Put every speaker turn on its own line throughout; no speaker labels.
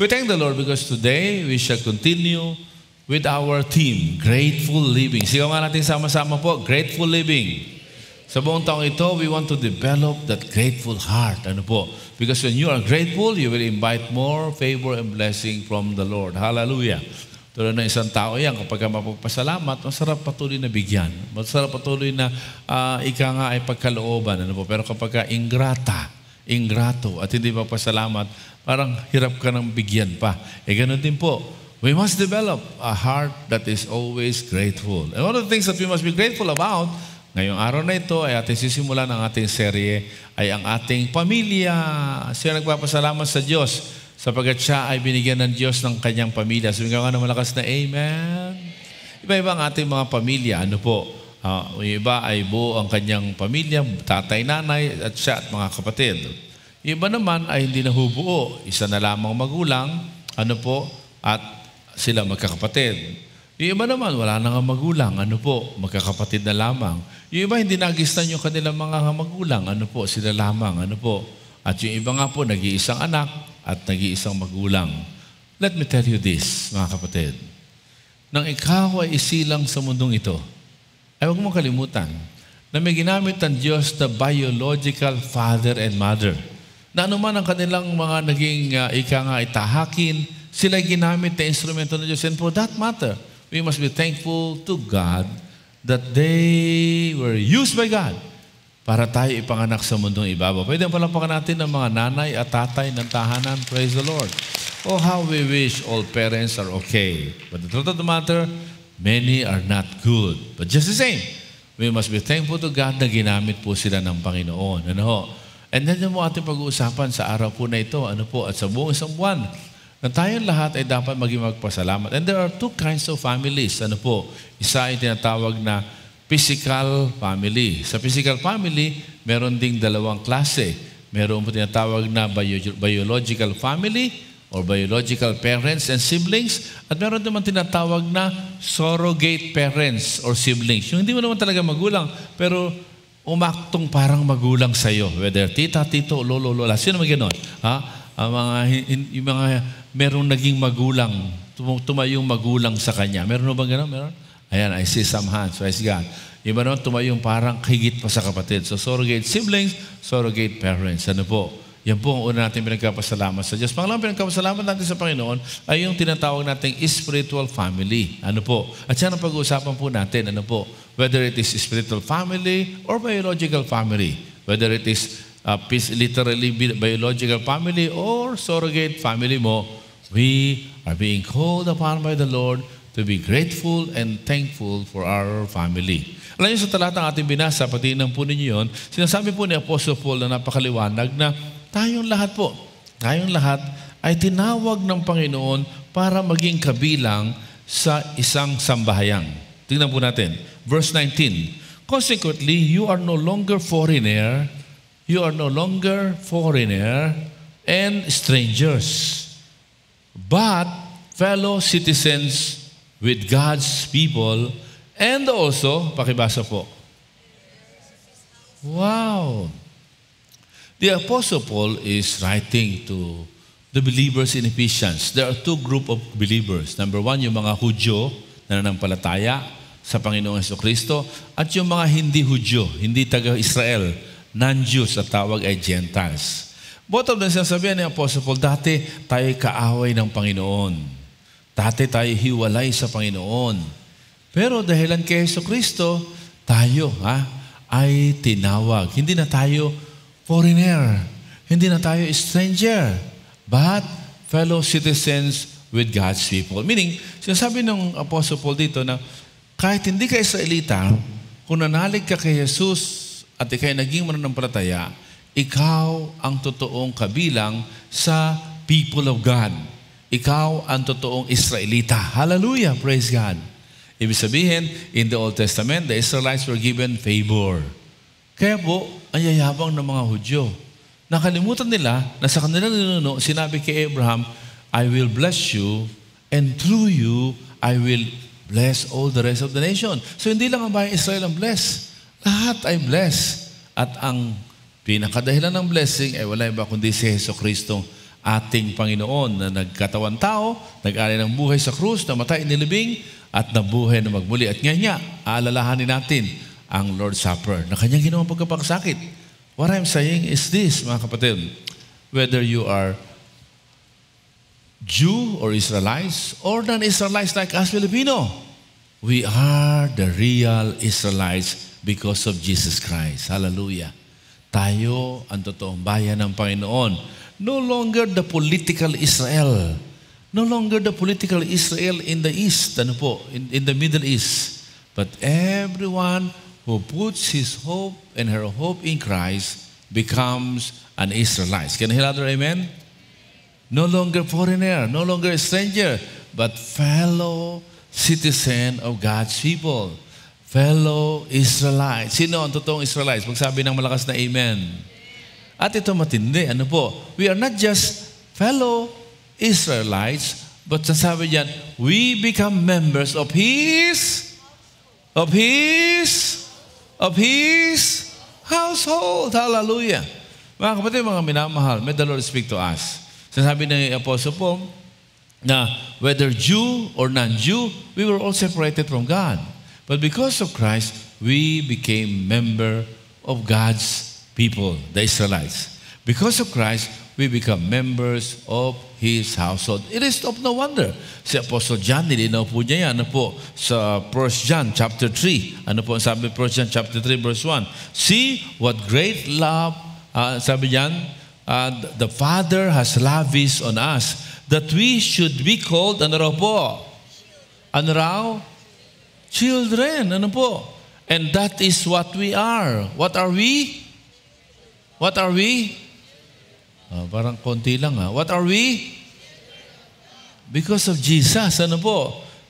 We thank the Lord because today we shall continue with our theme, Grateful Living. Sigaw nga natin sama-sama po, Grateful Living. Sa buong taong ito, we want to develop that grateful heart. Ano po? Because when you are grateful, you will invite more favor and blessing from the Lord. Hallelujah. Tulad ng isang tao yan, kapag mapagpasalamat, masarap patuloy na bigyan. Masarap patuloy na ika nga ay pagkalooban. Ano po? Pero kapag ingrato, at hindi papasalamat, parang hirap ka ng bigyan pa. Ganun din po. We must develop a heart that is always grateful. And one of the things that we must be grateful about, ngayong araw na ito ay ating sisimulan ng ating serye, ay ang ating pamilya. Siya nagpapasalamat sa Diyos sapagkat siya ay binigyan ng Diyos ng kanyang pamilya. Sabi nga na malakas na Amen. Iba-iba ang ating mga pamilya. Ano po? Yung iba ay buo ang kanyang pamilya, tatay, nanay, at siya at mga kapatid. Yung iba naman ay hindi nahubuo. Isa na lamang magulang, ano po, at sila magkakapatid. Yung iba naman, wala na nga magulang, ano po, magkakapatid na lamang. Yung iba hindi nagistan yung kanilang mga magulang, ano po, sila lamang, ano po. At yung iba nga po, nag-iisang anak, at nag-iisang magulang. Let me tell you this, mga kapatid. Nang ikaw ay isilang sa mundong ito, ay huwag mong kalimutan na may ginamit ang Diyos na biological father and mother. Na anuman ang kanilang mga naging itahakin, sila ginamit na instrumento ng Diyos. And for that matter, we must be thankful to God that they were used by God para tayo ipanganak sa mundong ibabaw. Pwede palapakan natin ng mga nanay at tatay ng tahanan. Praise the Lord. Oh, how we wish all parents are okay. But the truth of the matter, many are not good. But just the same, we must be thankful to God na ginamit po sila ng Panginoon. Ano ho? And then mo ating pag-uusapan sa araw po na ito, ano po, at sa buong isang buwan, na tayong lahat ay dapat maging magpasalamat. And there are two kinds of families. Ano po? Isa ay tinatawag na physical family. Sa physical family, meron ding dalawang klase. Meron po tinatawag na biological family or biological parents and siblings. At meron naman tinatawag na surrogate parents or siblings. Yung hindi mo naman talaga magulang, pero umaktong parang magulang sa'yo. Whether tita, tito, lolo, lola. Sino naman gano'n? Yung mga merong naging magulang, tumayong magulang sa kanya. Meron ba gano'n? Meron? Ayan, I see some hands. Praise God. Iba naman tumayong parang higit pa sa kapatid. So, surrogate siblings, surrogate parents. Ano po? Yan po ang una natin pinagkapasalamat sa Diyos. Pangalawang pinagkapasalamat natin sa Panginoon ay yung tinatawag nating spiritual family. Ano po? At yan ang pag-uusapan po natin. Ano po? Whether it is spiritual family or biological family. Whether it is literally biological family or surrogate family mo, we are being called upon by the Lord to be grateful and thankful for our family. Alam niyo sa talatang ating binasa, pati nang po ninyo yun, sinasabi po ni Apostle Paul na napakaliwanag na tayong lahat ay tinawag ng Panginoon para maging kabilang sa isang sambahayan. Tingnan po natin. Verse 19. Consequently, you are no longer foreigner and strangers, but fellow citizens with God's people, and also, pakibasa po. Wow! The Apostle Paul is writing to the believers in Ephesians. There are two group of believers. Number one, yung mga Hudyo na nanampalataya sa Panginoong Jesucristo, at yung mga hindi Hudyo, hindi taga-Israel, non-Jews at tawag ay Gentiles. Both of them sinasabihan ni Apostle Paul, dati tayo kaaway ng Panginoon. Dati tayo hiwalay sa Panginoon. Pero dahilan kay Jesucristo, tayo ay tinawag. Hindi na tayo foreigner. Hindi na tayo stranger. But fellow citizens with God's people. Meaning, sinasabi ng Apostle Paul dito na kahit hindi ka Israelita, kung nanalig ka kay Jesus at ikay naging mananampalataya, ikaw ang totoong kabilang sa people of God. Ikaw ang totoong Israelita. Hallelujah! Praise God! Ibig sabihin, in the Old Testament, the Israelites were given favor. Kaya po, ang yayabang ng mga Hudyo. Nakalimutan nila na sa kanilang ninuno, sinabi kay Abraham, I will bless you, and through you, I will bless all the rest of the nation. So hindi lang ang bayang Israel ang bless. Lahat ay bless. At ang pinakadahilan ng blessing ay wala iba kundi si Jesucristo ating Panginoon na nagkatawan tao, nag-alay ng buhay sa krus, namatay, inilibing, at nabuhay na magmuli. At ngayon aalalahanin natin ang Lord's Supper na kanyang ginawang pagkapagkasakit. What I'm saying is this, mga kapatid, whether you are Jew or Israelites or non-Israelites like us Filipino, we are the real Israelites because of Jesus Christ. Hallelujah. Tayo ang totoong bayan ng Panginoon. No longer the political Israel. No longer the political Israel in the East, in the Middle East. But everyone who puts his hope and her hope in Christ becomes an Israelite. Can you hear that? Amen? No longer foreigner, no longer stranger, but fellow citizen of God's people. Fellow Israelites. Sino ang totoong Israelites? Magsabi ng malakas na amen. At ito matindi. We are not just fellow Israelites, but sasabi diyan, we become members of His household. Hallelujah. Mga kapatid, mga minamahal, may the Lord speak to us. Sasabi ng Apostle Paul na whether Jew or non-Jew, we were all separated from God. But because of Christ, we became member of God's people, the Israelites. Because of Christ, we become members of His household. It is of no wonder. Si Apostle John, nilinaw po niya yan, sa 1 John chapter 3. Sabi 1 John chapter 3 verse 1. See what great love, sabi niyan, the Father has lavished on us that we should be called, children. And that is what we are. What are we? Parang konti lang What are we? Because of Jesus.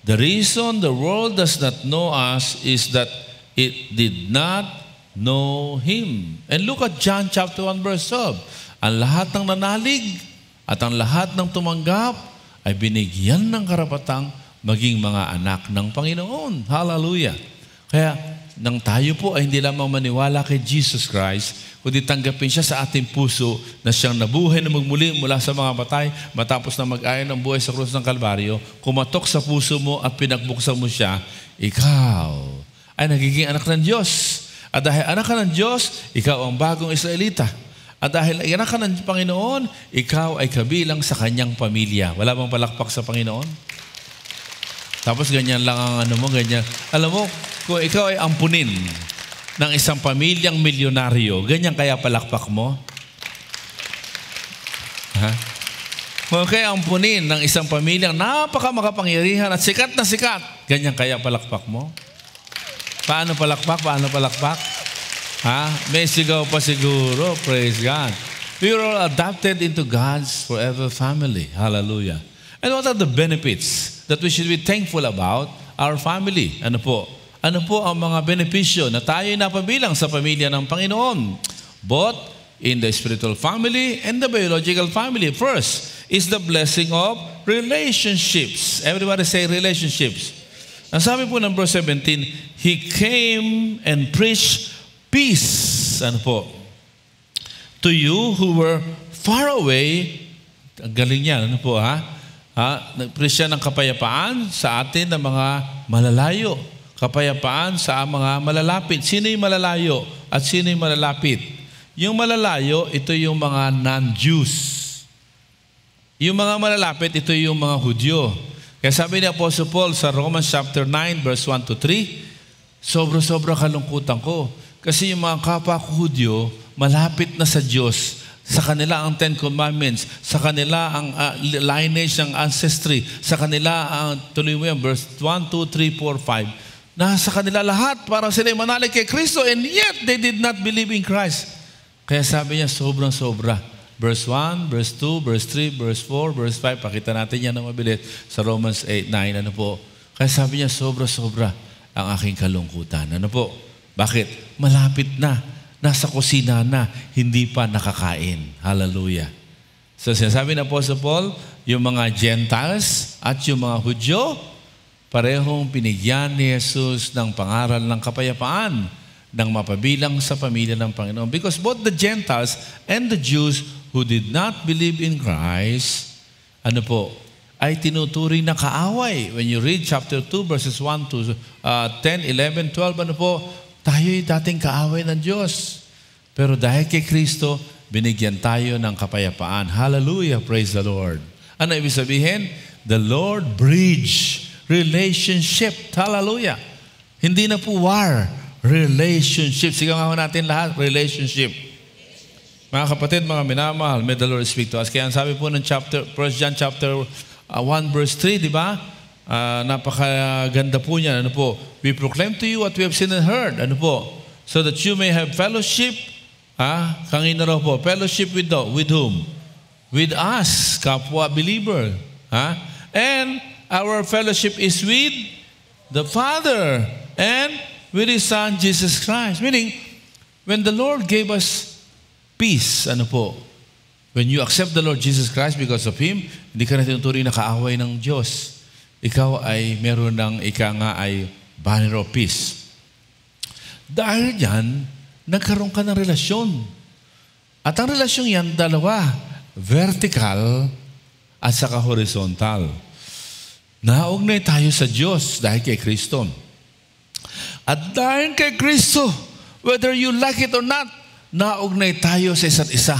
The reason the world does not know us is that it did not know Him. And look at John chapter 1 verse 12. Ang lahat ng nanalig at ang lahat ng tumanggap ay binigyan ng karapatang maging mga anak ng Panginoon. Hallelujah. Kaya nang tayo po ay hindi lamang maniwala kay Jesus Christ, kundi tanggapin siya sa ating puso na siyang nabuhay na magmuli mula sa mga patay matapos na mag-ayon ng buhay sa krus ng Kalbaryo, kumatok sa puso mo at pinagbuksan mo siya, ikaw ay nagiging anak ng Diyos. At dahil anak ka ng Diyos, ikaw ang bagong Israelita. At dahil anak ka ng Panginoon, ikaw ay kabilang sa kanyang pamilya. Wala bang palakpak sa Panginoon? Tapos ganyan lang ang ganyan. Alam mo, kung ikaw ay ampunin ng isang pamilyang milyonaryo, ganyan kaya palakpak mo? Kung kayo ampunin ng isang pamilyang napakamakapangyarihan at sikat na sikat, ganyan kaya palakpak mo? Paano palakpak? May sigaw pa siguro. Praise God. We are all adopted into God's forever family. Hallelujah. And what are the benefits that we should be thankful about our family? Ano po ang mga benepisyo na tayo napabilang sa pamilya ng Panginoon? Both in the spiritual family and the biological family. First is the blessing of relationships. Everybody say relationships. Ang sabi po ng verse 17, He came and preached peace. To you who were far away. Ang galing yan. Nag-preach siya ng kapayapaan sa atin ng mga malalayo. Kapayapaan sa mga malalapit. Sino yung malalayo at sino yung malalapit? Yung malalayo, ito yung mga non-Jews. Yung mga malalapit, ito yung mga Hudyo. Kaya sabi ni Apostle Paul sa Romans chapter 9 verse 1 to 3, sobra kalungkutan ko. Kasi yung mga kapwa ko Hudyo, malapit na sa Diyos. Sa kanila ang Ten Commandments, sa kanila ang lineage ng ancestry, sa kanila ang, tuloy mo yan, verse 1, 2, 3, 4, 5. Nasa kanila lahat para sila manalig kay Kristo, and yet they did not believe in Christ. Kaya sabi niya, sobrang-sobra. Verse 1, verse 2, verse 3, verse 4, verse 5. Pakita natin yan na mabilis sa Romans 8, 9. Kaya sabi niya, sobra-sobra ang aking kalungkutan. Bakit? Malapit na. Nasa kusina na, hindi pa nakakain. Hallelujah. So sinasabi ng Apostle Paul, yung mga Gentiles at yung mga Hudyo, parehong pinigyan ni Jesus ng pangaral ng kapayapaan ng mapabilang sa pamilya ng Panginoon. Because both the Gentiles and the Jews who did not believe in Christ, ano po, ay tinuturing na kaaway. When you read chapter 2, verses 1 to 10, 11, 12, ano po, tayo'y dating kaaway ng Diyos. Pero dahil kay Kristo, binigyan tayo ng kapayapaan. Hallelujah, praise the Lord. Ano ibig sabihin? The Lord bridge relationship. Hallelujah. Hindi na po war, relationship. Sigaw nga ho natin lahat, relationship. Mga kapatid, mga minamahal, may the Lord speak to us. Kaya ang sabi po ng 1 John chapter 1 verse 3, di ba? Napakaganda po niyan. Ano po? We proclaim to you what we have seen and heard. Ano po? So that you may have fellowship. Kangina raw po. Fellowship with whom? With us, kapwa believer. And our fellowship is with the Father and with His Son, Jesus Christ. Meaning, when the Lord gave us peace, ano po? When you accept the Lord Jesus Christ because of Him, hindi ka na tinuturing na kaaway ng Diyos. Ikaw ay meron ng ay banner of peace. Dahil yan, nagkaroon ka ng relasyon. At ang relasyon yan, dalawa. Vertical at saka horizontal. Naugnay tayo sa Diyos dahil kay Kristo. At dahil kay Kristo, whether you like it or not, naugnay tayo sa isa't isa.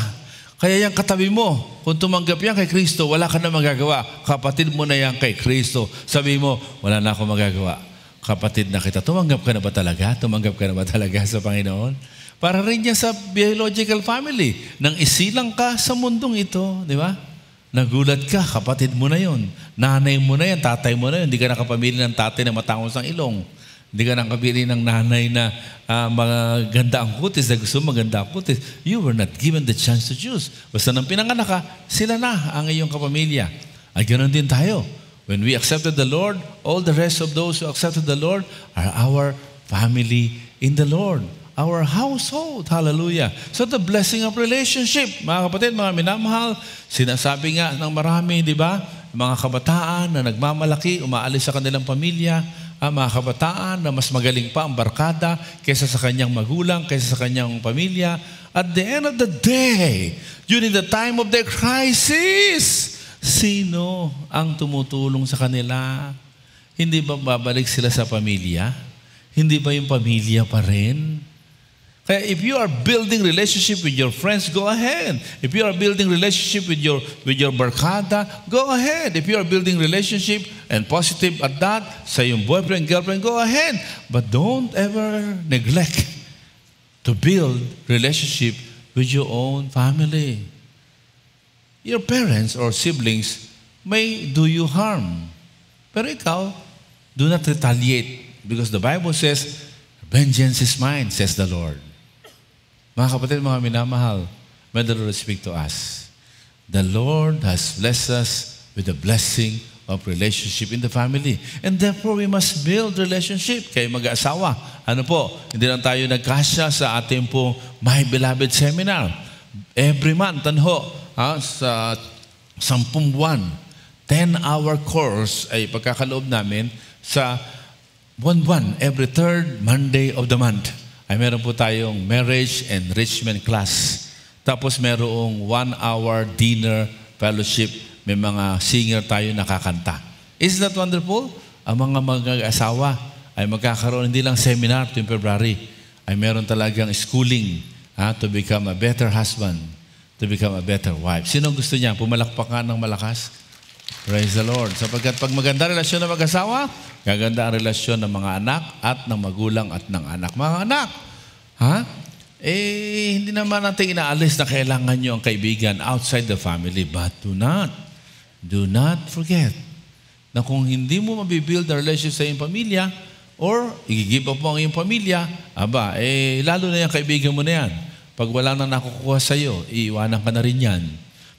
Kaya yung katabi mo, kung tumanggap yan kay Kristo, wala ka na magagawa. Kapatid mo na yan kay Kristo. Sabi mo, wala na akong magagawa. Kapatid na kita, tumanggap ka na ba talaga? Tumanggap ka na ba talaga sa Panginoon? Para rin yan sa biological family. Nang isilang ka sa mundong ito, di ba? Nagulat ka, kapatid mo na yon. Nanay mo na yan, tatay mo na yun. Hindi ka nakapamili ng tatay na matangos ang ilong. Hindi ka nakapili ng nanay na maganda ang kutis, na gusto maganda ang kutis. You were not given the chance to choose. Basta nang pinanganak ka, sila na ang iyong kapamilya. At ganoon din tayo. When we accepted the Lord, all the rest of those who accepted the Lord are our family in the Lord. Our household. Hallelujah. So the blessing of relationship. Mga kapatid, mga minamahal, sinasabi nga ng marami, di ba? Mga kabataan na nagmamalaki, umaalis sa kanilang pamilya, mga kabataan na mas magaling pa ang barkada kaysa sa kanyang magulang, kaysa sa kanyang pamilya. At the end of the day, during the time of their crisis, sino ang tumutulong sa kanila? Hindi ba babalik sila sa pamilya? Hindi ba yung pamilya pa rin? Kaya if you are building relationship with your friends, go ahead. If you are building relationship with your barkada, go ahead. If you are building relationship and positive at that, sa yung boyfriend, girlfriend, go ahead. But don't ever neglect to build relationship with your own family. Your parents or siblings may do you harm. Pero ikaw, do not retaliate because the Bible says, vengeance is mine, says the Lord. Mga kapatid, mga minamahal, may the Lord speak to us. The Lord has blessed us with the blessing of relationship in the family. And therefore, we must build relationship. Kaya mag-asawa, ano po, hindi lang tayo nagkasya sa ating po My Beloved Seminar. Every month, sa 10 buwan, 10-hour course ay pagkakaloob namin sa buwan-buwan, every third Monday of the month. Ay meron po tayong marriage enrichment class. Tapos merong 1-hour dinner fellowship. May mga singer tayo nakakanta. Isn't that wonderful? Ang mga mag-asawa ay magkakaroon hindi lang seminar tuwing February. Ay meron talagang schooling to become a better husband, to become a better wife. Sino gusto niya? Pumalakpakan ng malakas? Praise the Lord. Sapagkat pag maganda relasyon ng mag-asawa, gaganda ang relasyon ng mga anak at ng magulang at ng anak. Mga anak, hindi naman natin inaalis na kailangan nyo ang kaibigan outside the family. But do not forget na kung hindi mo mabibuild na relationship sa iyong pamilya or i-give up mo ang iyong pamilya, lalo na yung kaibigan mo na yan. Pag wala nang nakukuha sa iyo, iiwanan ka na rin yan.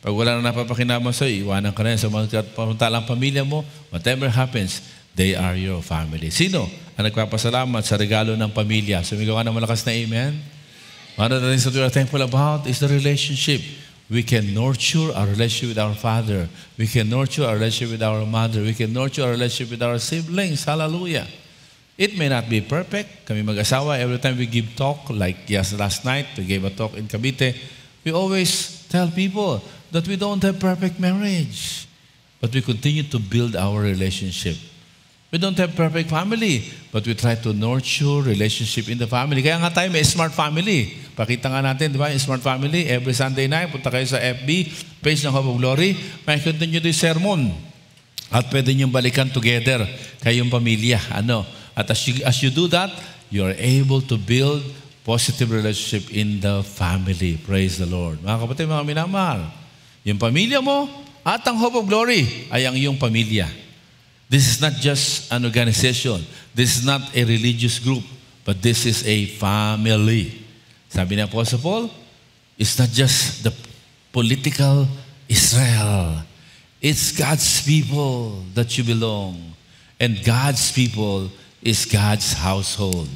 Pag wala nang napapakinaman sa iyo, iiwanan ka na yan sa mga pamuntalang pamilya mo. Whatever happens, they are your family. Sino ang nagpapasalamat sa regalo ng pamilya? Sumigaw ka ng malakas na amen. One of the things that we are thankful about is the relationship. We can nurture our relationship with our father. We can nurture our relationship with our mother. We can nurture our relationship with our siblings. Hallelujah. It may not be perfect. Kami mag-asawa, every time we give talk, like last night, we gave a talk in Cavite, we always tell people that we don't have perfect marriage, but we continue to build our relationship. We don't have perfect family, but we try to nurture relationship in the family. Kaya nga tayo may smart family. Pakita nga natin, di ba, yung smart family, every Sunday night, punta kayo sa FB, page ng Hope of Glory, may continue yung sermon. At pwede niyong balikan together, kayong pamilya. At as you do that, you are able to build positive relationship in the family. Praise the Lord. Mga kapatid, mga minamahal, yung pamilya mo at ang Hope of Glory ay ang iyong pamilya. This is not just an organization. This is not a religious group, but this is a family. Sabi ni Apostle Paul, it's not just the political Israel. It's God's people that you belong. And God's people is God's household.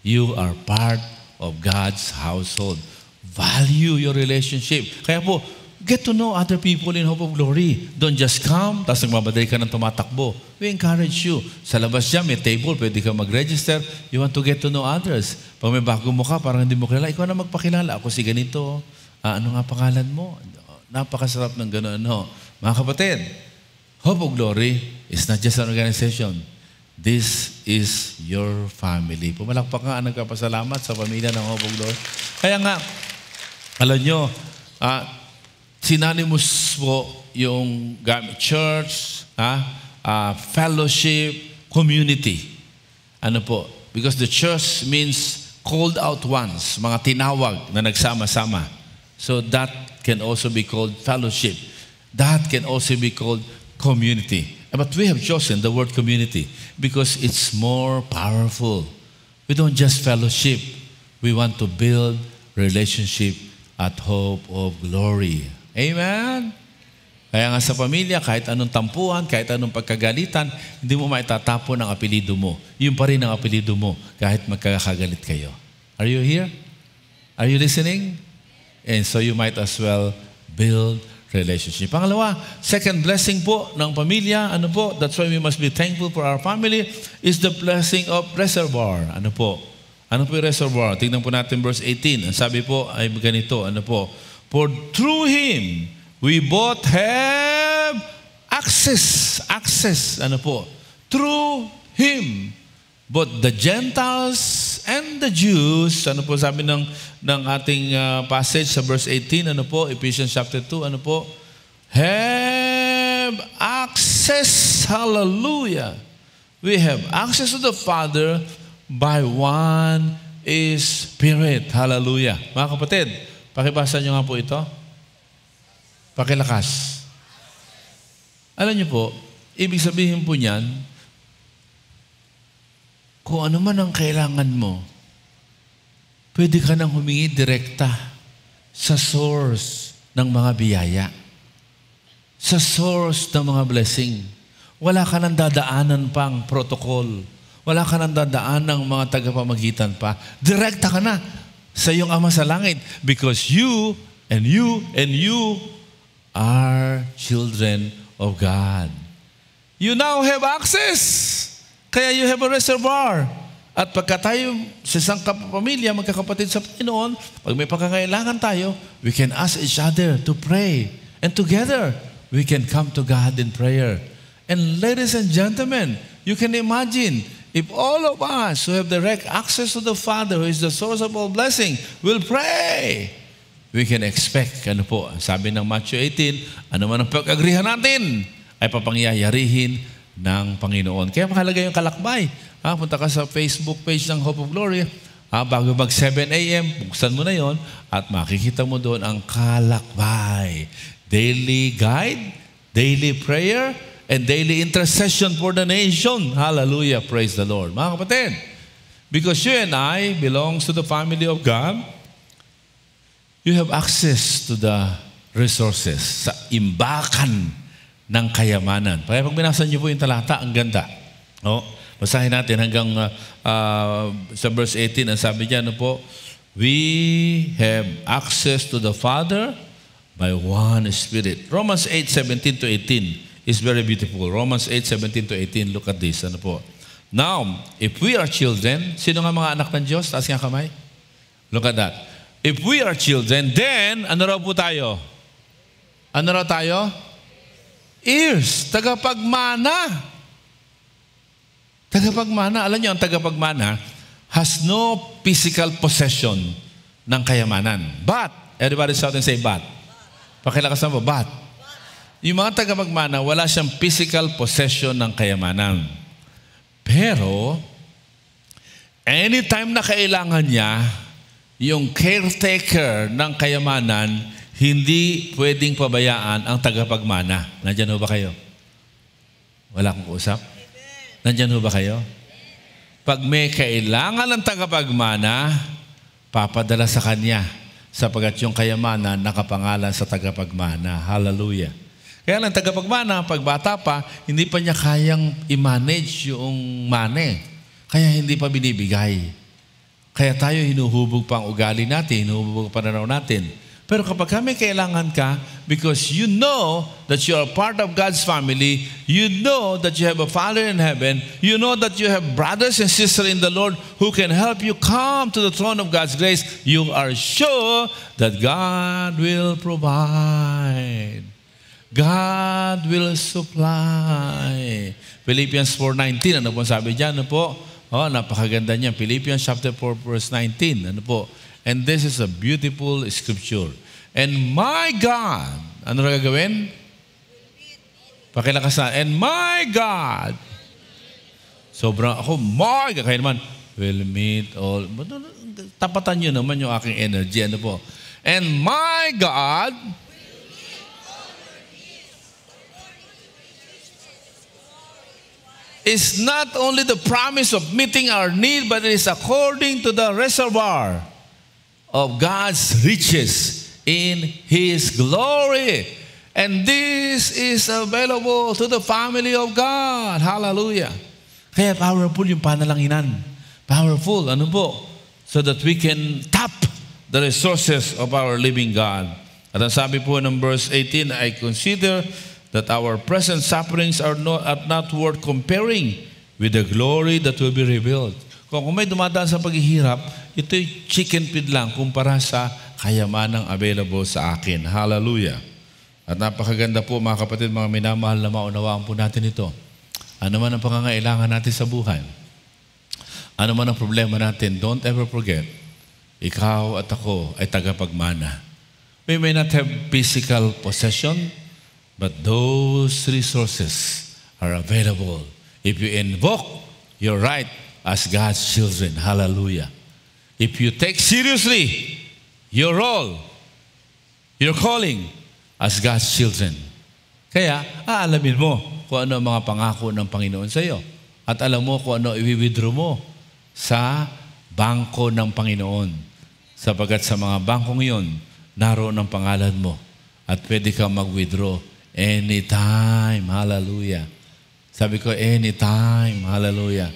You are part of God's household. Value your relationship. Kaya po, get to know other people in Hope of Glory. Don't just come, tapos nagmamadali ka ng tumatakbo. We encourage you. Sa labas dyan, may table, pwede ka mag-register. You want to get to know others. Pag may bago mo ka, parang hindi mo kilala, ikaw na magpakilala. Ako si ganito. Ano nga pangalan mo? Napakasarap ng gano'n. Mga kapatid, Hope of Glory is not just an organization. This is your family. Pumalakpak nga ang nagkapasalamat sa pamilya ng Hope of Glory. Kaya nga, alam nyo, synonymous po yung church, fellowship, community. Ano po? Because the church means called out ones, mga tinawag na nagsama-sama. So that can also be called fellowship. That can also be called community. But we have chosen the word community because it's more powerful. We don't just fellowship. We want to build relationship at Hope of Glory. Amen? Kaya nga sa pamilya, kahit anong tampuhan, kahit anong pagkagalitan, hindi mo maitatapon ang apelido mo. Yun pa rin ang apelido mo kahit magkakagalit kayo. Are you here? Are you listening? And so you might as well build relationship. Pangalawa, second blessing po ng pamilya, that's why we must be thankful for our family, is the blessing of reservoir. Ano po yung reservoir? Tingnan po natin verse 18. Ang sabi po ay ganito, for through Him, we both have access. Through Him, both the Gentiles and the Jews, sabi ng ating passage sa verse 18, Ephesians chapter 2, have access, hallelujah. We have access to the Father by one Spirit, hallelujah. Mga kapatid, pakibasa nyo nga po ito. Pakilakas. Alam nyo po, ibig sabihin po niyan, kung ano man ang kailangan mo, pwede ka nang humingi direkta sa source ng mga biyaya. Sa source ng mga blessing. Wala ka nang dadaanan pang protocol. Wala ka nang dadaan ng mga tagapamagitan pa. Direkta ka na sa iyong Ama sa Langit because you and you and you are children of God. You now have access. Kaya you have a reservoir. At pagka tayo sa isang pamilya, magkakapatid sa Panginoon, pag may pagkakailangan tayo, we can ask each other to pray. And together, we can come to God in prayer. And ladies and gentlemen, you can imagine, if all of us who have direct access to the Father, who is the source of all blessing, will pray, we can expect, sabi ng Matthew 18, ano man ang pag-agrihan natin, ay papangyayarihin ng Panginoon. Kaya mahalaga yung kalakbay. Punta ka sa Facebook page ng Hope of Glory. Bago mag 7 a.m., buksan mo na yon at makikita mo doon ang kalakbay. Daily guide, daily prayer, and daily intercession for the nation. Hallelujah. Praise the Lord. Mga kapatid, because you and I belongs to the family of God, you have access to the resources sa imbakan ng kayamanan. Kaya pag binasa niyo po yung talata, ang ganda. Basahin natin hanggang sa verse 18. Ang sabi niya, we have access to the Father by one Spirit. Romans 8:17 to 18 is very beautiful. Romans 8:17 to 18. Look at this. Now, if we are children, sino nga mga anak ng Diyos? Taas nga kamay. Look at that. If we are children, then, ano raw po tayo? Ano raw tayo? Ears. Tagapagmana. Tagapagmana. Alam niyo, ang tagapagmana has no physical possession ng kayamanan. But, everybody shout and say, but. Pakilakas mo, but. Yung mga tagapagmana, wala siyang physical possession ng kayamanan. Pero, anytime na kailangan niya, yung caretaker ng kayamanan, hindi pwedeng pabayaan ang tagapagmana. Nandyan ho ba kayo? Wala akong usap? Nandyan ho ba kayo? Pag may kailangan ng tagapagmana, papadala sa kanya sapagkat yung kayamanan nakapangalan sa tagapagmana. Hallelujah. Kaya lang tagapagmana, pag bata pa, hindi pa niya kayang i-manage yung money. Kaya hindi pa binibigay. Kaya tayo hinuhubog pa ang ugali natin, hinuhubog ang pananaw natin. Pero kapag may kailangan ka, because you know that you are part of God's family, you know that you have a Father in heaven, you know that you have brothers and sisters in the Lord who can help you come to the throne of God's grace, you are sure that God will provide. God will supply. Philippians 4:19, ano po sabi dyan? Ano po? Oh, napakaganda niya. Philippians chapter 4, verse 19. Ano po? And this is a beautiful scripture. And my God, ano na gagawin? Pakilakas na. And my God, sobrang ako, my God, kaya naman, will meet all. Tapatan nyo naman yung aking energy. Ano po? And my God, is not only the promise of meeting our need, but it is according to the reservoir of God's riches in His glory. And this is available to the family of God. Hallelujah. Kaya powerful yung panalanginan. Powerful. Ano po? So that we can tap the resources of our living God. At ang sabi po ng verse 18, I consider that our present sufferings are not worth comparing with the glory that will be revealed. Kung may dumadaan sa paghihirap, ito'y chicken feed lang kumpara sa kayamanang available sa akin. Hallelujah. At napakaganda po mga kapatid, mga minamahal na maunawaan po natin ito. Ano man ang pangangailangan natin sa buhay, ano man ang problema natin, don't ever forget, ikaw at ako ay tagapagmana. We may not have physical possession, but those resources are available if you invoke your right as God's children. Hallelujah. If you take seriously your role, your calling as God's children. Kaya, aalamin mo kung ano ang mga pangako ng Panginoon sa iyo. At alam mo kung ano i-withdraw mo sa bangko ng Panginoon. Sapagat sa mga bangkong yon, naroon ang pangalan mo. At pwede kang mag-withdraw anytime. Hallelujah. Sabi ko, anytime. Hallelujah.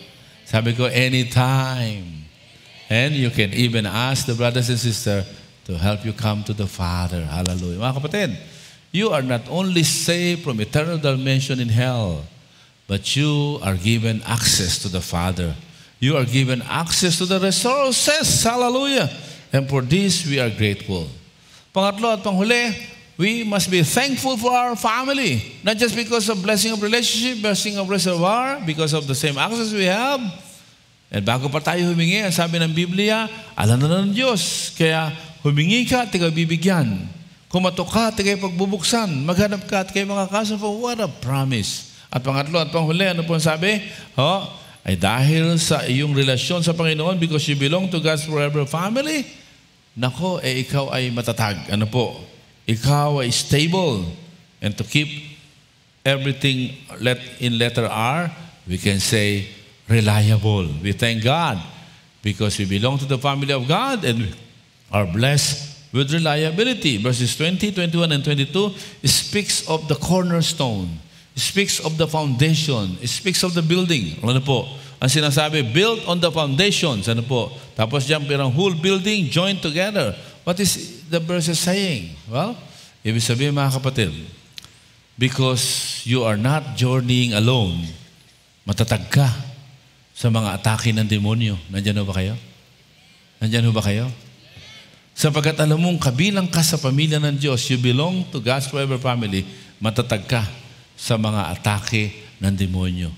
Sabi ko, anytime. And you can even ask the brothers and sisters to help you come to the Father. Hallelujah. Mga kapatid, you are not only saved from eternal damnation in hell, but you are given access to the Father. You are given access to the resources. Hallelujah. And for this, we are grateful. Pangatlo at panghuli, we must be thankful for our family. Not just because of blessing of relationship, blessing of reservoir, because of the same access we have. And bago pa tayo humingi, ang sabi ng Biblia, alam na ng Diyos. Kaya humingi ka at ikaw bibigyan. Kumatok ka at ikaw pagbubuksan. Maghanap ka at ikaw makakaso po. What a promise. At pangatlo at panghuli, ano po ang sabi? Ay dahil sa iyong relasyon sa Panginoon, because you belong to God's forever family, nako, ikaw ay matatag. Ano po? Ikaw ay stable. And to keep everything in letter R, we can say reliable. We thank God because we belong to the family of God and are blessed with reliability. Verses 20, 21, and 22 speaks of the cornerstone. It speaks of the foundation. It speaks of the building. Ano po? Ang sinasabi, built on the foundations. Ano po? Tapos dyan, pirang whole building joined together. What is the verse saying? Well, ibig sabihin mga kapatid, because you are not journeying alone, matatag ka sa mga atake ng demonyo. Nandyan ho ba kayo? Nandyan ho ba kayo? Sapagkat alam mong kabilang ka sa pamilya ng Diyos, you belong to God's forever family, matatag ka sa mga atake ng demonyo.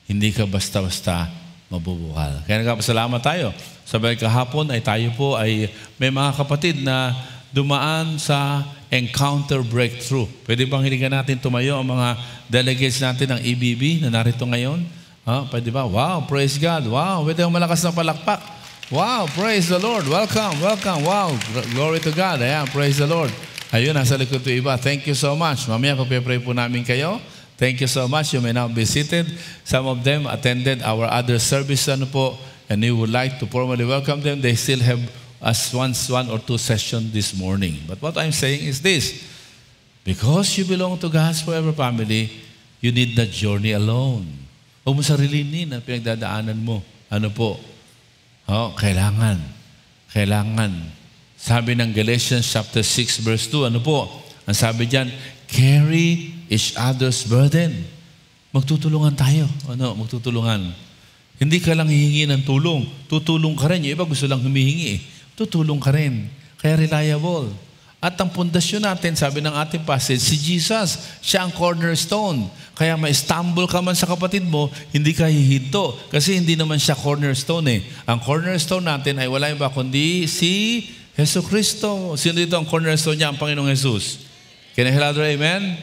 Hindi ka basta-basta mabubukal. Kaya nagpapasalamat tayo. Sabay kahapon ay tayo po ay may mga kapatid na dumaan sa Encounter Breakthrough. Pwede bang hiligan natin tumayo ang mga delegates natin ng EBB na narito ngayon? Pwede ba? Wow, praise God. Wow, pwede ang malakas na palakpak. Wow, praise the Lord. Welcome, welcome. Wow, glory to God. Ayan, praise the Lord. Ayun, nasa likod to iba. Thank you so much. Mamaya pag-pray po namin kayo. Thank you so much. You may now be seated. Some of them attended our other service and we would like to formally welcome them. They still have one or two sessions this morning. But what I'm saying is this. Because you belong to God's forever family, you need not journey alone. Huwag mo sarilinin ang pinagdadaanan mo. Ano po? Kailangan. Sabi ng Galatians chapter 6 verse 2, ano po? Ang sabi diyan, carry each other's burden. Magtutulungan tayo. Magtutulungan. Hindi ka lang hihingi ng tulong. Tutulong ka rin. Yung iba gusto lang humihingi. Tutulong ka rin. Kaya reliable. At ang pundasyon natin, sabi ng ating passage, si Jesus, siya ang cornerstone. Kaya ma-stumble ka man sa kapatid mo, hindi ka hihinto. Kasi hindi naman siya cornerstone . Ang cornerstone natin ay wala iba kundi si Jesu Cristo. Sino dito ang cornerstone niya? Ang Panginoong Jesus. Can I hear amen?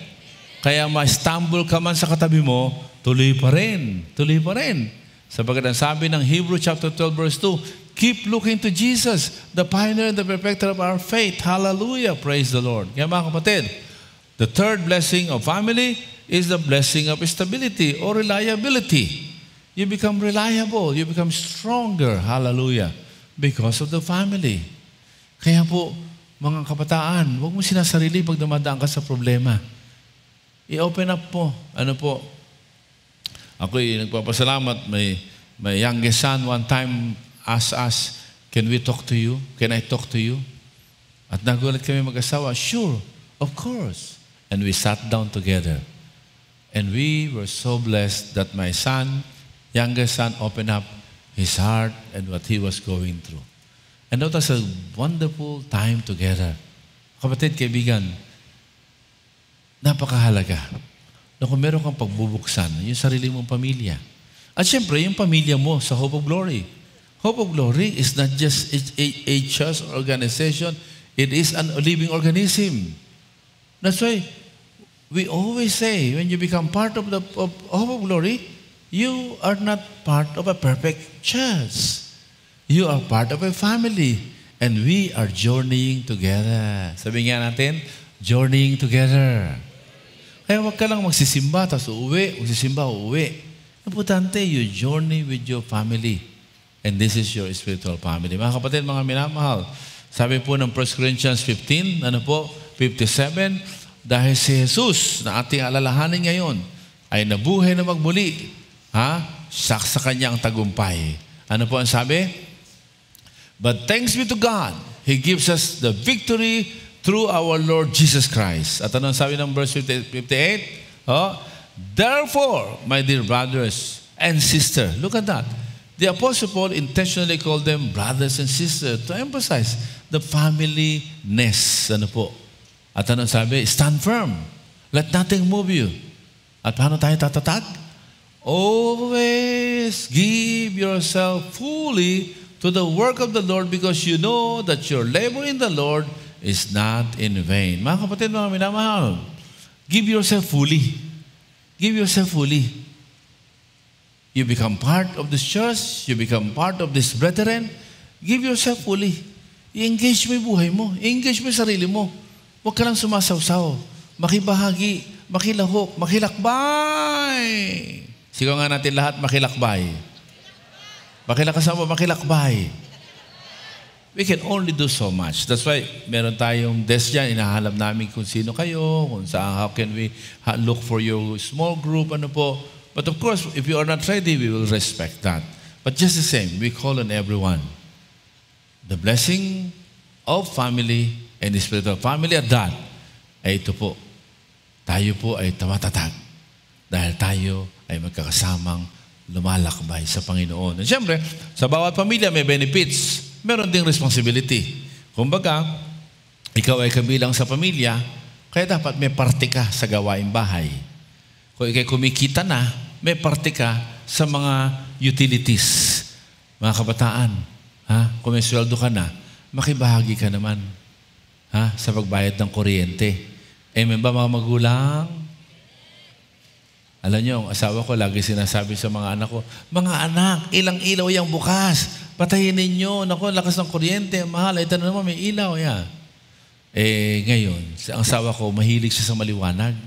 Kaya ma-stumble ka man sa katabi mo, tuloy pa rin. Tuloy pa rin. Sapagkat ang sabi ng Hebrew chapter 12 verse 2, keep looking to Jesus, the pioneer and the perfecter of our faith. Hallelujah. Praise the Lord. Kaya mga kapatid, the third blessing of family is the blessing of stability or reliability. You become reliable. You become stronger. Hallelujah. Because of the family. Kaya po, mga kabataan, huwag mo sinasarili pag dumadaan ka sa problema. I-open up po. Ano po? Ako'y nagpapasalamat. My youngest son one time asked us, can we talk to you? Can I talk to you? At nagulat kami mag-asawa, sure, of course. And we sat down together. And we were so blessed that my son, youngest son, opened up his heart and what he was going through. And that was a wonderful time together. Kapatid, kaibigan, napakahalaga na kung meron kang pagbubuksan, yung sarili mong pamilya. At syempre, yung pamilya mo sa Hope of Glory. Hope of Glory is not just a church organization. It is a living organism. That's why we always say, when you become part of Hope of Glory, you are not part of a perfect church. You are part of a family. And we are journeying together. Sabi nga natin, journeying together. Kaya wag ka lang magsisimba, tapos uuwi, magsisimba, uuwi. Importante, you journey with your family. And this is your spiritual family. Mga kapatid, mga minamahal, sabi po ng 1 Corinthians 15, 57, dahil si Jesus na ating alalahanin ngayon ay nabuhay na magmuli, sa kanyang tagumpay. Ano po ang sabi? But thanks be to God, He gives us the victory through our Lord Jesus Christ. At ano ang sabi ng verse 58? Therefore, my dear brothers and sisters, look at that. The Apostle Paul intentionally called them brothers and sisters to emphasize the family-ness. Ano po? At ano sabi? Stand firm. Let nothing move you. At paano tayo tatatag? Always give yourself fully to the work of the Lord because you know that your labor in the Lord is not in vain. Mga kapatid, mga minamahal, give yourself fully. Give yourself fully. You become part of this church. You become part of this brethren. Give yourself fully. I-engage mo yung buhay mo. I-engage mo yung sarili mo. Huwag ka lang sumasawsaw. Makibahagi, makilahok, makilakbay. Sigaw nga natin lahat, makilakbay. Makilakasama, makilakbay. We can only do so much. That's why meron tayong desk dyan. Inahalap namin kung sino kayo, kung saan, how can we look for your small group, ano po. But of course, if you are not ready, we will respect that. But just the same, we call on everyone. The blessing of family and the spiritual family at that, ay ito po. Tayo po ay tamatatag. Dahil tayo ay magkakasamang lumalakbay sa Panginoon. And siyempre, sa bawat pamilya may benefits. Meron ding responsibility. Kumbaga, ikaw ay kabilang sa pamilya, kaya dapat may parte ka sa gawaing bahay. Kung ikay kumikita na, may parte ka sa mga utilities. Mga kabataan, kung may sweldo ka na, makibahagi ka naman sa pagbayad ng kuryente. Amen ba mga magulang? Alam niyo, ang asawa ko lagi sinasabi sa mga anak ko, mga anak, ilang ilaw yung bukas. Patayin ninyo. Naku, lakas ng kuryente. Mahal. Ito na naman, may ilaw. Yeah. Ngayon, ang asawa ko, mahilig siya sa maliwanag.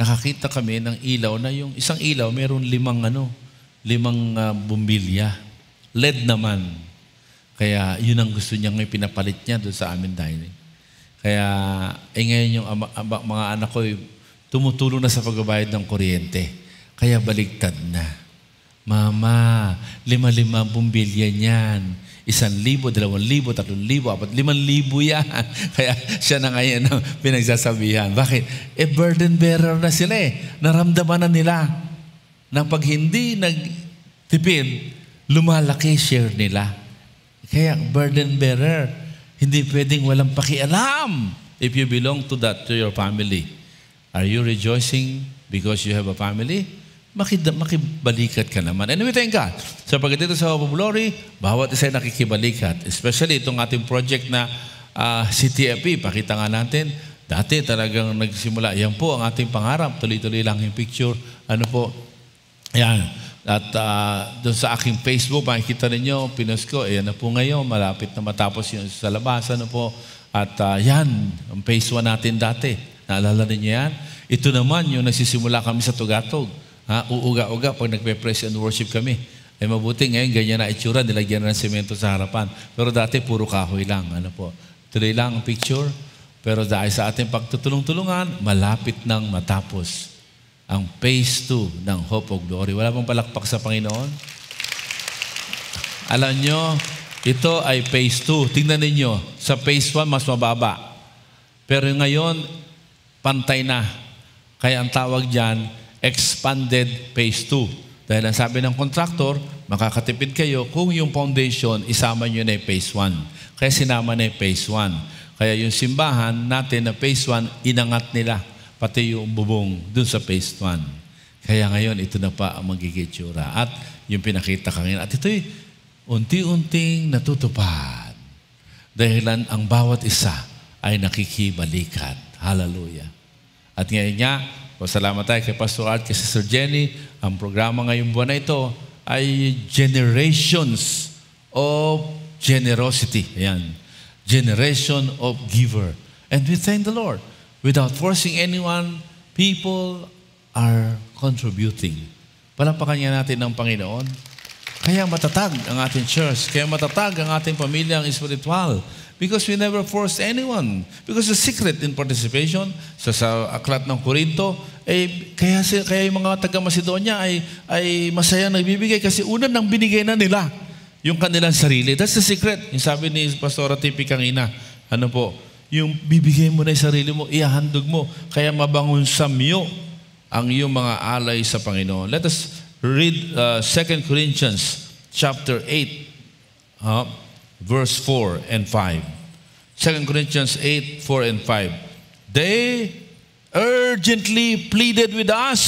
Nakakita kami ng ilaw na yung isang ilaw, meron limang bumbilya. LED naman. Kaya yun ang gusto niya ngayon, pinapalit niya doon sa amin dining. Kaya, ngayon yung mga anak ko, tumutulong na sa pagbabayad ng kuryente. Kaya baligtad na. Mama, 5 bumbilya niyan. 1,000, 2,000, 3,000, 4,000 yan. Kaya siya na ngayon ang pinagsasabihan. Bakit? Burden bearer na sila Naramdaman na nila na pag hindi nagtipid, lumalaki share nila. Kaya burden bearer, hindi pwedeng walang pakialam if you belong to your family. Are you rejoicing because you have a family? Makibalikat ka naman. Anyway, thank God. Sapagkat dito sa Hope of Glory, bawat isa ay nakikibalikat. Especially itong ating project na CTFP. Pakita nga natin, dati talagang nagsimula. Yan po ang ating pangarap. Tuloy-tuloy lang yung picture. Ano po? Yan. At doon sa aking Facebook, makikita ninyo, pinost ko, ayan na po ngayon, malapit na matapos yung sa labas. Ano po? At yan, ang phase 1 natin dati. Naalala ninyo yan? Ito naman yung nagsisimula kami sa Tugatog. Uuga-uga pag nagpe-praise and worship kami. Mabuti ngayon, ganyan na itsura, nilagyan na ng semento sa harapan. Pero dati, puro kahoy lang. Ano po? Tuloy lang ang picture. Pero dahil sa ating pagtutulong-tulungan, malapit nang matapos ang phase 2 ng Hope of Glory. Wala bang palakpak sa Panginoon? Alam nyo, ito ay phase 2. Tingnan ninyo, sa phase 1, mas mababa. Pero ngayon, pantay na. Kaya ang tawag dyan, expanded phase 2. Dahil ang sabi ng contractor, makakatipid kayo kung yung foundation, isama nyo na yung phase 1. Kaya sinama na yung phase 1. Kaya yung simbahan natin na phase 1, inangat nila. Pati yung bubong dun sa phase 1. Kaya ngayon, ito na pa ang magiging tsura. At yung pinakita ka ngayon. At ito'y unti-unting natutupad. Dahilan ang bawat isa ay nakikibalikat. Hallelujah. At ngayon nga, pasalamat tayo kay Pastor Art, kay Sister Jenny. Ang programa ngayong buwan na ito ay Generations of Generosity. Ayan. Generation of Giver. And we thank the Lord. Without forcing anyone, people are contributing. Palampakan nga natin ng Panginoon. Kaya matatag ang ating church. Kaya matatag ang ating pamilyang espiritual. Because we never force anyone. Because the secret in participation, sa aklat ng Korinto, kaya yung mga taga-Macedonia ay masaya nagbibigay kasi una nang binigay na nila yung kanilang sarili. That's the secret. Yung sabi ni Pastora Tipi kanina, ano po, yung bibigay mo na yung sarili mo, ihahandog mo, kaya mabangon samyo ang iyong mga alay sa Panginoon. Let us read 2 Corinthians chapter 8, verse 4 and 5. 2 Corinthians 8, 4 and 5. They urgently pleaded with us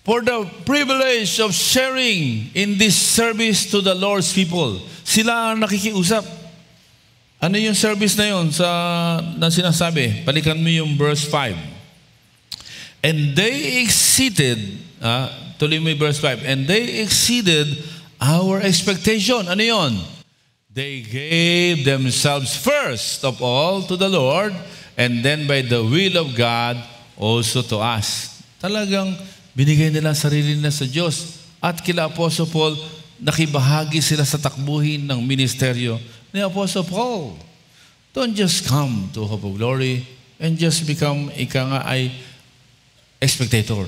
for the privilege of sharing in this service to the Lord's people. Sila ang nakikiusap. Ano yung service na yun na sinasabi? Balikan mo yung verse 5. And they exceeded, tuloy mo yung verse 5. And they exceeded our expectation. Ano yun? They gave themselves first of all to the Lord, and then by the will of God also to us. Talagang binigay nila ang sarili nila sa Diyos. At kila Apostle Paul, nakibahagi sila sa takbuhin ng ministeryo ni Apostle Paul. Don't just come to Hope of Glory and just become spectator.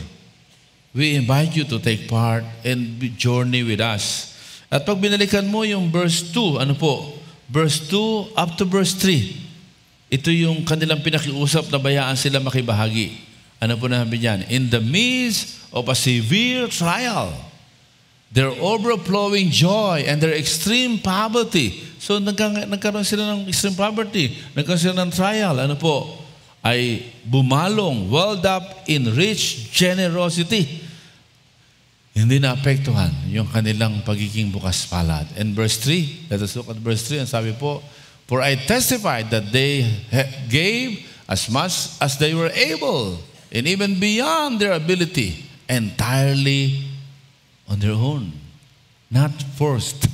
We invite you to take part and journey with us. At pag binalikan mo yung verse 2, ano po? Verse 2 up to verse 3. Ito yung kanilang pinakiusap na bayaan sila makibahagi. Ano po namin yan? In the midst of a severe trial, their overflowing joy and their extreme poverty So nagkaroon sila ng extreme poverty, nagkaroon sila ng trial. Ano po? Ay bumalong, welled up in rich generosity. Hindi naapektuhan yung kanilang pagiging bukas palad. And verse 3, let us look at verse 3. Ang sabi po, for I testified that they gave as much as they were able, and even beyond their ability, entirely on their own. Not forced,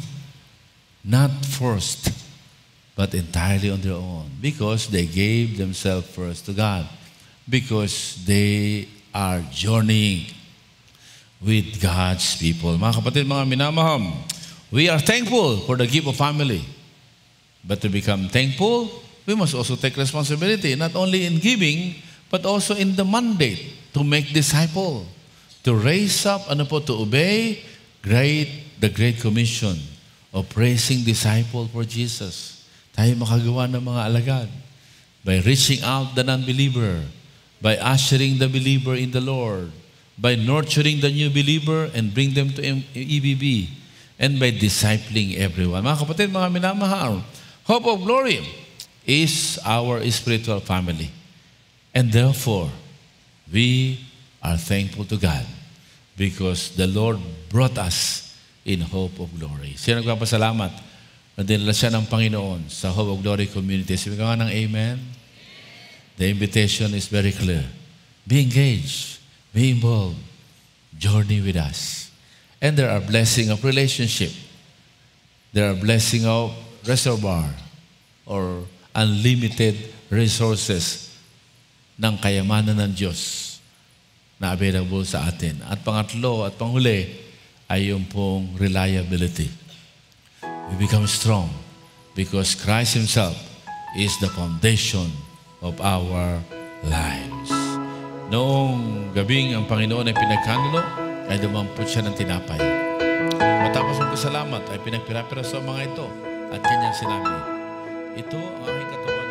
but entirely on their own. Because they gave themselves first to God. Because they are journeying with God's people. Mga kapatid, mga minamahal, we are thankful for the gift of family. But to become thankful, we must also take responsibility, not only in giving, but also in the mandate to make disciple, to raise up, to obey the Great Commission of raising disciple for Jesus. Tayo makagawa ng mga alagad by reaching out the non-believer, by ushering the believer in the Lord, by nurturing the new believer and bring them to EBB, and by discipling everyone. Mga kapatid, mga minamahal, Hope of Glory is our spiritual family. And therefore, we are thankful to God because the Lord brought us in Hope of Glory. Sino nagpapasalamat na dinala siya ng Panginoon sa Hope of Glory community? Sabi ka nga ng amen? The invitation is very clear. Be engaged. Be involved. Journey with us. And there are blessing of relationship. There are blessing of reservoir or unlimited resources ng kayamanan ng Diyos na available sa atin. At pangatlo at panghuli ay yung pong reliability. We become strong because Christ Himself is the foundation of our lives. Noong gabing ang Panginoon ay pinagkanulo, ay dumampot siya ng tinapay. Matapos ang pasalamat ay pinagpirapira sa mga ito at kanyang sinabi, ito ang aking katawan